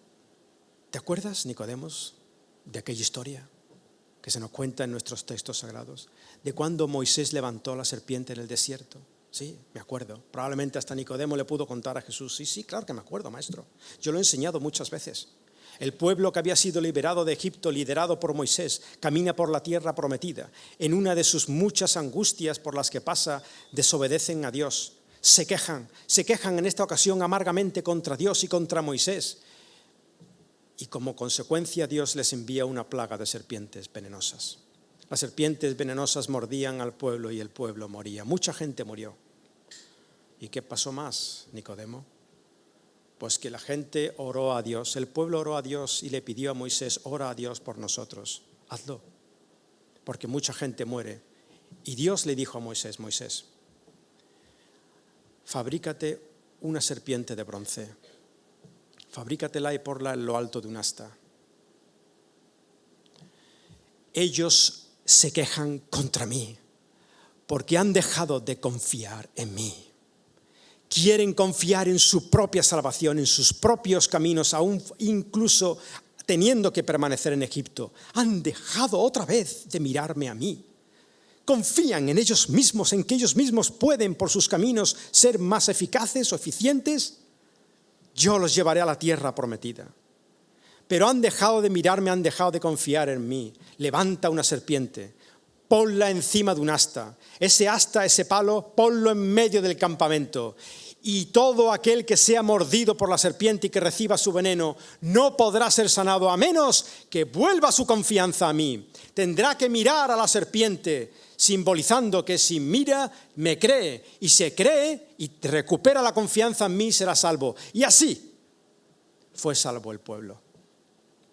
¿te acuerdas, Nicodemos, de aquella historia que se nos cuenta en nuestros textos sagrados? De cuando Moisés levantó la serpiente en el desierto. Sí, me acuerdo. Probablemente hasta Nicodemo le pudo contar a Jesús. Sí, claro que me acuerdo, maestro. Yo lo he enseñado muchas veces. El pueblo que había sido liberado de Egipto, liderado por Moisés, camina por la tierra prometida. En una de sus muchas angustias por las que pasa, desobedecen a Dios. Se quejan en esta ocasión amargamente contra Dios y contra Moisés. Y como consecuencia Dios les envía una plaga de serpientes venenosas. Las serpientes venenosas mordían al pueblo y el pueblo moría. Mucha gente murió. ¿Y qué pasó más, Nicodemo? Pues que la gente oró a Dios, el pueblo oró a Dios y le pidió a Moisés: ora a Dios por nosotros, hazlo, porque mucha gente muere. Y Dios le dijo a Moisés: Moisés, fabrícate una serpiente de bronce, fabrícatela y ponla en lo alto de un asta. Ellos se quejan contra mí porque han dejado de confiar en mí. Quieren confiar en su propia salvación, en sus propios caminos, aún incluso teniendo que permanecer en Egipto. Han dejado otra vez de mirarme a mí. Confían en ellos mismos, en que ellos mismos pueden por sus caminos ser más eficaces o eficientes. Yo los llevaré a la tierra prometida. Pero han dejado de mirarme, han dejado de confiar en mí. Levanta una serpiente, ponla encima de un asta. Ese asta, ese palo, ponlo en medio del campamento. Y todo aquel que sea mordido por la serpiente y que reciba su veneno no podrá ser sanado a menos que vuelva su confianza a mí. Tendrá que mirar a la serpiente, simbolizando que si mira, me cree. Y se cree y recupera la confianza en mí, será salvo. Y así fue salvo el pueblo.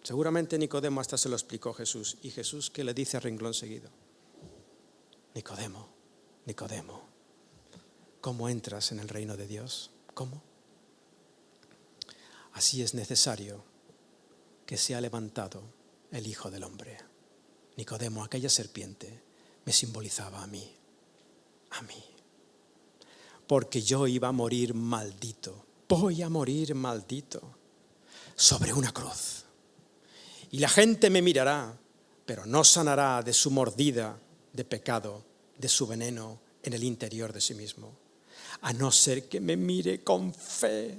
Seguramente Nicodemo hasta se lo explicó Jesús. ¿Y Jesús qué le dice a renglón seguido? Nicodemo, Nicodemo, ¿cómo entras en el reino de Dios? ¿Cómo? Así es necesario que sea levantado el Hijo del Hombre. Nicodemo, aquella serpiente me simbolizaba a mí, porque yo iba a morir maldito, voy a morir maldito sobre una cruz. Y la gente me mirará, pero no sanará de su mordida de pecado, de su veneno en el interior de sí mismo. A no ser que me mire con fe.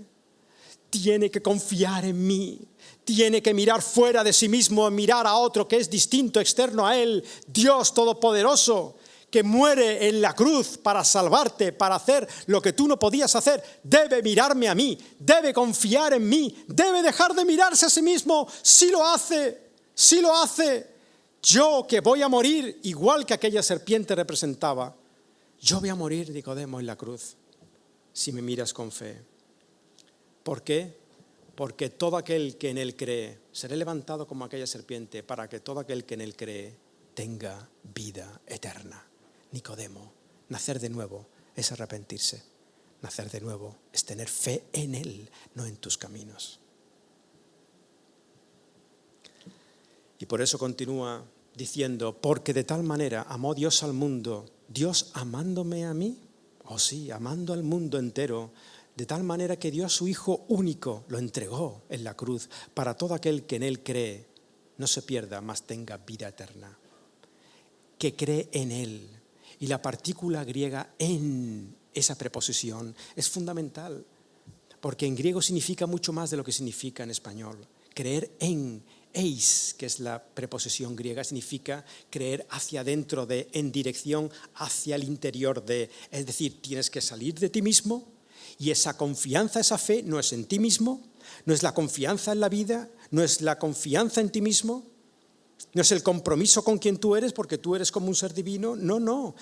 Tiene que confiar en mí. Tiene que mirar fuera de sí mismo, mirar a otro que es distinto, externo a él. Dios Todopoderoso, que muere en la cruz para salvarte, para hacer lo que tú no podías hacer. Debe mirarme a mí, debe confiar en mí, debe dejar de mirarse a sí mismo. Si lo hace, yo que voy a morir, igual que aquella serpiente representaba, yo voy a morir, Nicodemo, en la cruz, si me miras con fe. ¿Por qué? Porque todo aquel que en él cree, seré levantado como aquella serpiente, para que todo aquel que en él cree tenga vida eterna. Nicodemo, nacer de nuevo es arrepentirse. Nacer de nuevo es tener fe en él, no en tus caminos. Y por eso continúa diciendo, porque de tal manera amó Dios al mundo, Dios amándome a mí, sí, amando al mundo entero, de tal manera que dio a su Hijo único, lo entregó en la cruz, para todo aquel que en él cree, no se pierda, mas tenga vida eterna. Que cree en él. Y la partícula griega en, esa preposición, es fundamental, porque en griego significa mucho más de lo que significa en español. Creer en, eis, que es la preposición griega, significa creer hacia adentro de, en dirección hacia el interior de. Es decir, tienes que salir de ti mismo, y esa confianza, esa fe, no es en ti mismo, no es la confianza en la vida, no es la confianza en ti mismo, no es el compromiso con quien tú eres, porque tú eres como un ser divino, no,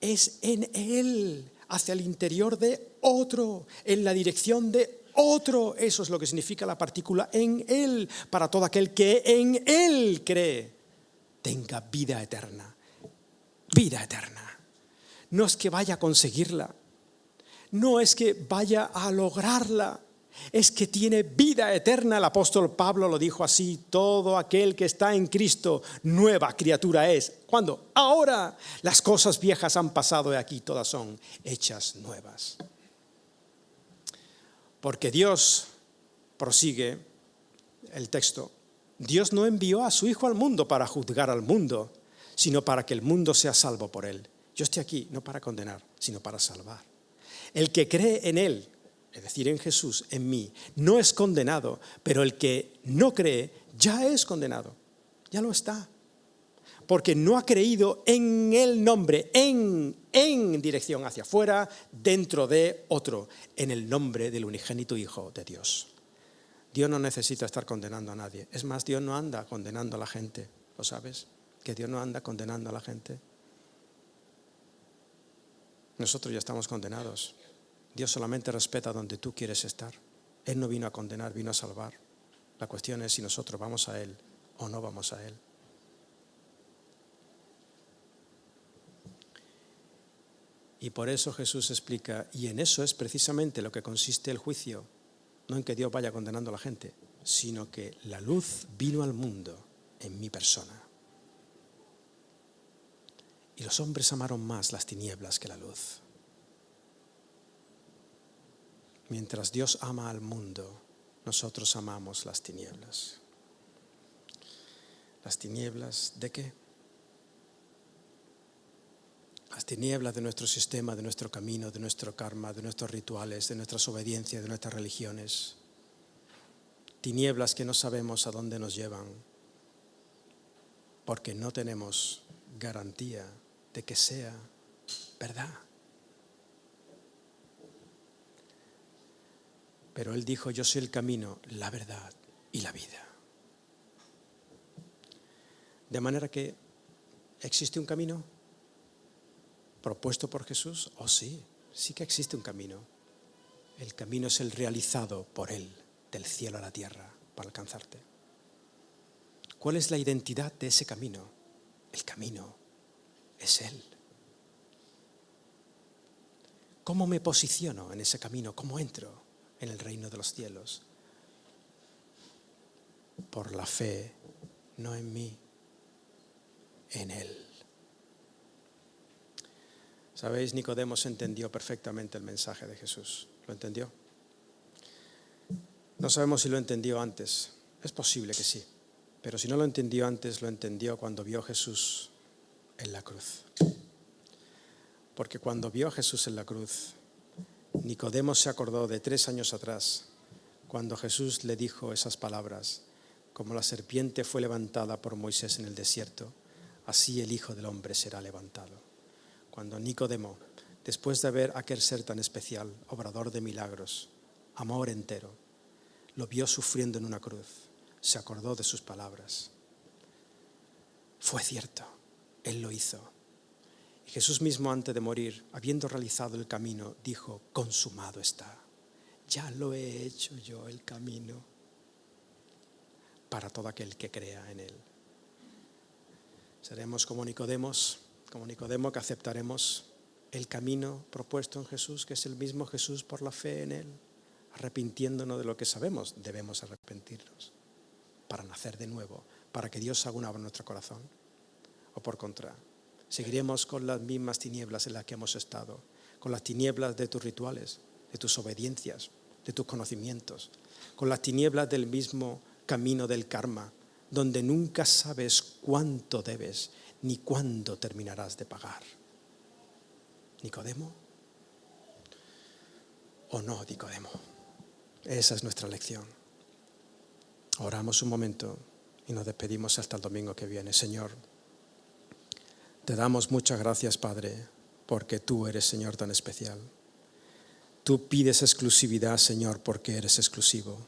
es en él, hacia el interior de otro, en la dirección de otro. Eso es lo que significa la partícula en él, para todo aquel que en él cree, tenga vida eterna. Vida eterna. No es que vaya a conseguirla, no es que vaya a lograrla, es que tiene vida eterna. El apóstol Pablo lo dijo así: todo aquel que está en Cristo, nueva criatura es. ¿Cuándo? Ahora. Las cosas viejas han pasado y aquí todas son hechas nuevas. Porque Dios, prosigue el texto, Dios no envió a su Hijo al mundo para juzgar al mundo, sino para que el mundo sea salvo por él. Yo estoy aquí no para condenar, sino para salvar. El que cree en él es decir, en Jesús, en mí, no es condenado, pero el que no cree ya es condenado, ya lo está. Porque no ha creído en el nombre, en dirección hacia afuera, dentro de otro, en el nombre del unigénito Hijo de Dios. Dios no necesita estar condenando a nadie. Es más, Dios no anda condenando a la gente, ¿lo sabes? Que Dios no anda condenando a la gente. Nosotros ya estamos condenados. Dios solamente respeta donde tú quieres estar. Él no vino a condenar, vino a salvar. La cuestión es si nosotros vamos a Él o no vamos a Él. Y por eso Jesús explica, y en eso es precisamente lo que consiste el juicio, no en que Dios vaya condenando a la gente, sino que la luz vino al mundo en mi persona. Y los hombres amaron más las tinieblas que la luz. Mientras Dios ama al mundo, nosotros amamos las tinieblas. ¿Las tinieblas de qué? Las tinieblas de nuestro sistema, de nuestro camino, de nuestro karma, de nuestros rituales, de nuestras obediencias, de nuestras religiones. Tinieblas que no sabemos a dónde nos llevan, porque no tenemos garantía de que sea verdad. Pero Él dijo, yo soy el camino, la verdad y la vida. De manera que, ¿existe un camino propuesto por Jesús? Oh sí, sí que existe un camino. El camino es el realizado por Él, del cielo a la tierra, para alcanzarte. ¿Cuál es la identidad de ese camino? El camino es Él. ¿Cómo me posiciono en ese camino? ¿Cómo entro en el reino de los cielos? Por la fe, no en mí, en Él. ¿Sabéis? Nicodemo entendió perfectamente el mensaje de Jesús. ¿Lo entendió? No sabemos si lo entendió antes. Es posible que sí. Pero si no lo entendió antes, lo entendió cuando vio a Jesús en la cruz. Porque cuando vio a Jesús en la cruz, Nicodemo se acordó de 3 años atrás, cuando Jesús le dijo esas palabras: como la serpiente fue levantada por Moisés en el desierto, así el Hijo del Hombre será levantado. Cuando Nicodemo, después de ver a aquel ser tan especial, obrador de milagros, amor entero, lo vio sufriendo en una cruz, se acordó de sus palabras. Fue cierto, Él lo hizo. Y Jesús mismo, antes de morir, habiendo realizado el camino, dijo, consumado está. Ya lo he hecho yo el camino para todo aquel que crea en Él. Seremos como Nicodemo que aceptaremos el camino propuesto en Jesús, que es el mismo Jesús por la fe en Él, arrepintiéndonos de lo que sabemos. Debemos arrepentirnos para nacer de nuevo, para que Dios haga una obra en nuestro corazón. O por contra, seguiremos con las mismas tinieblas en las que hemos estado, con las tinieblas de tus rituales, de tus obediencias, de tus conocimientos, con las tinieblas del mismo camino del karma, donde nunca sabes cuánto debes ni cuándo terminarás de pagar. ¿Nicodemo? ¿O no, Nicodemo? Esa es nuestra lección. Oramos un momento y nos despedimos hasta el domingo que viene. Señor, te damos muchas gracias, Padre, porque tú eres, Señor, tan especial. Tú pides exclusividad, Señor, porque eres exclusivo.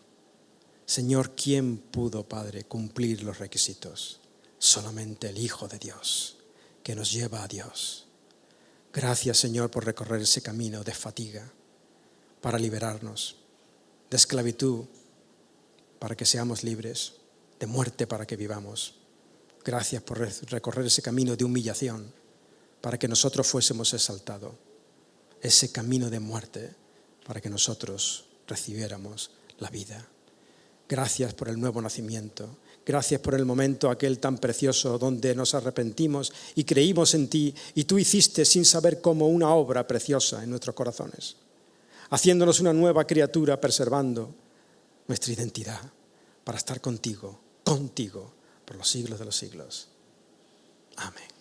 Señor, ¿quién pudo, Padre, cumplir los requisitos? Solamente el Hijo de Dios, que nos lleva a Dios. Gracias, Señor, por recorrer ese camino de fatiga para liberarnos, de esclavitud para que seamos libres, de muerte para que vivamos. Gracias por recorrer ese camino de humillación para que nosotros fuésemos exaltados, ese camino de muerte para que nosotros recibiéramos la vida. Gracias por el nuevo nacimiento. Gracias por el momento aquel tan precioso donde nos arrepentimos y creímos en ti y tú hiciste sin saber cómo una obra preciosa en nuestros corazones, haciéndonos una nueva criatura, preservando nuestra identidad para estar contigo, por los siglos de los siglos. Amén.